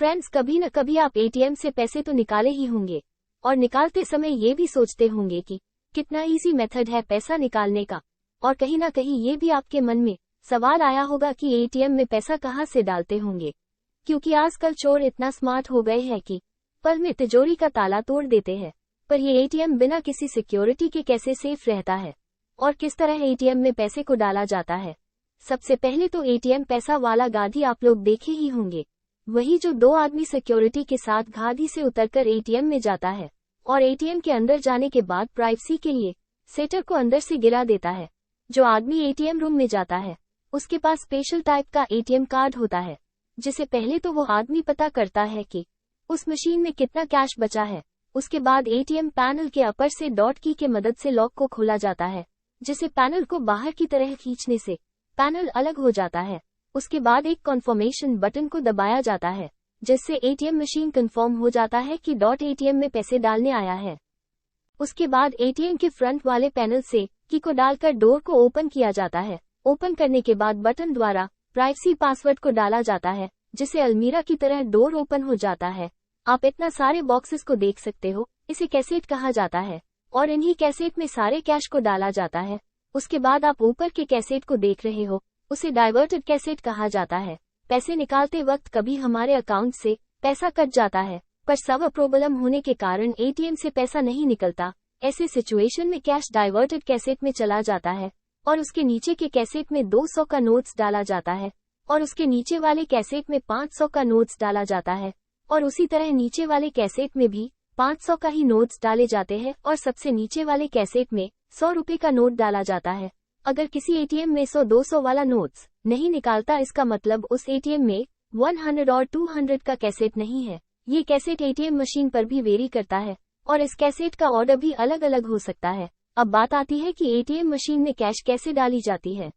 Friends, कभी न कभी आप एटीएम से पैसे तो निकाले ही होंगे और निकालते समय ये भी सोचते होंगे कि कितना इजी मेथड है पैसा निकालने का। और कहीं ना कहीं ये भी आपके मन में सवाल आया होगा कि एटीएम में पैसा कहाँ से डालते होंगे, क्योंकि आजकल चोर इतना स्मार्ट हो गए हैं कि पल में तिजोरी का ताला तोड़ देते हैं। पर ये एटीएम बिना किसी सिक्योरिटी के कैसे सेफ रहता है और किस तरह एटीएम में पैसे को डाला जाता है? सबसे पहले तो एटीएम पैसा वाला गाड़ी आप लोग देखे ही होंगे, वही जो 2 आदमी सिक्योरिटी के साथ गाड़ी से उतरकर एटीएम में जाता है और एटीएम के अंदर जाने के बाद प्राइवेसी के लिए सेटर को अंदर से गिरा देता है। जो आदमी एटीएम रूम में जाता है उसके पास स्पेशल टाइप का एटीएम कार्ड होता है, जिसे पहले तो वो आदमी पता करता है कि उस मशीन में कितना कैश बचा है। उसके बाद एटीएम पैनल के अपर से डॉट की के मदद से लॉक को खोला जाता है, जिसे पैनल को बाहर की तरह खींचने से पैनल अलग हो जाता है। उसके बाद एक कन्फर्मेशन बटन को दबाया जाता है, जिससे एटीएम मशीन कंफर्म हो जाता है कि डॉट एटीएम में पैसे डालने आया है। उसके बाद एटीएम के फ्रंट वाले पैनल से की को डालकर डोर को ओपन किया जाता है। ओपन करने के बाद बटन द्वारा प्राइवेसी पासवर्ड को डाला जाता है, जिसे अलमीरा की तरह डोर ओपन हो जाता है। आप इतना सारे बॉक्सेस को देख सकते हो, इसे कैसेट कहा जाता है और इन्हीं कैसेट में सारे कैश को डाला जाता है। उसके बाद आप ऊपर के कैसेट को देख रहे हो, उसे डाइवर्टेड कैसेट कहा जाता है। पैसे निकालते वक्त कभी हमारे अकाउंट से पैसा कट जाता है, पर सर्वर प्रॉब्लम होने के कारण एटीएम से पैसा नहीं निकलता। ऐसे सिचुएशन में कैश डाइवर्टेड कैसेट में चला जाता है और उसके नीचे के कैसेट में 200 का नोट्स डाला जाता है और उसके नीचे वाले कैसेट में 500 का नोट्स डाला जाता है और उसी तरह नीचे वाले कैसेट में भी 500 का ही नोट्स डाले जाते हैं और सबसे नीचे वाले कैसेट में 100 रुपए का नोट डाला जाता है। अगर किसी एटीएम में 100-200 वाला नोट्स नहीं निकालता, इसका मतलब उस एटीएम में 100 और 200 का कैसेट नहीं है। ये कैसेट एटीएम मशीन पर भी वेरी करता है और इस कैसेट का ऑर्डर भी अलग अलग हो सकता है। अब बात आती है कि एटीएम मशीन में कैश कैसे डाली जाती है।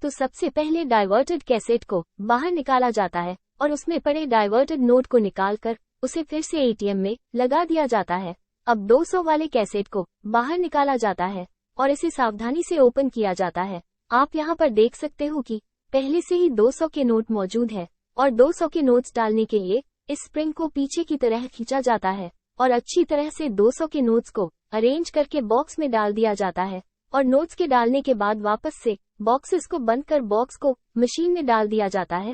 तो सबसे पहले डाइवर्टेड कैसेट को बाहर निकाला जाता है और उसमें पड़े डाइवर्टेड नोट को निकालकर उसे फिर से एटीएम में लगा दिया जाता है। अब 200 वाले कैसेट को बाहर निकाला जाता है और इसे सावधानी से ओपन किया जाता है। आप यहाँ पर देख सकते हो कि पहले से ही 200 के नोट मौजूद है और 200 के नोट्स डालने के लिए इस स्प्रिंग को पीछे की तरह खींचा जाता है और अच्छी तरह से 200 के नोट्स को अरेंज करके बॉक्स में डाल दिया जाता है और नोट्स के डालने के बाद वापस से बॉक्सेस को बंद कर बॉक्स को मशीन में डाल दिया जाता है।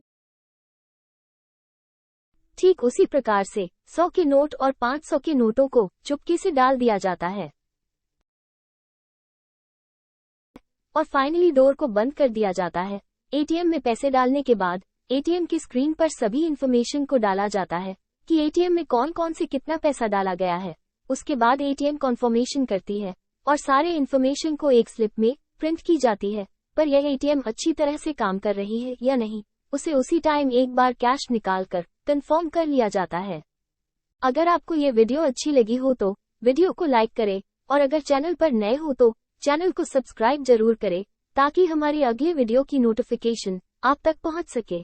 ठीक उसी प्रकार से 100 के नोट और 500 के नोटों को चुपके से डाल दिया जाता है और फाइनली डोर को बंद कर दिया जाता है। एटीएम में पैसे डालने के बाद एटीएम की स्क्रीन पर सभी इंफॉर्मेशन को डाला जाता है कि एटीएम में कौन कौन से कितना पैसा डाला गया है। उसके बाद एटीएम कन्फर्मेशन करती है और सारे इंफॉर्मेशन को एक स्लिप में प्रिंट की जाती है। पर यह एटीएम अच्छी तरह से काम कर रही है या नहीं, उसे उसी टाइम एक बार कैश निकालकर कंफर्म कर लिया जाता है। अगर आपको ये वीडियो अच्छी लगी हो तो वीडियो को लाइक करें और अगर चैनल पर नए हो तो चैनल को सब्सक्राइब जरूर करें, ताकि हमारी अगले वीडियो की नोटिफिकेशन आप तक पहुंच सके।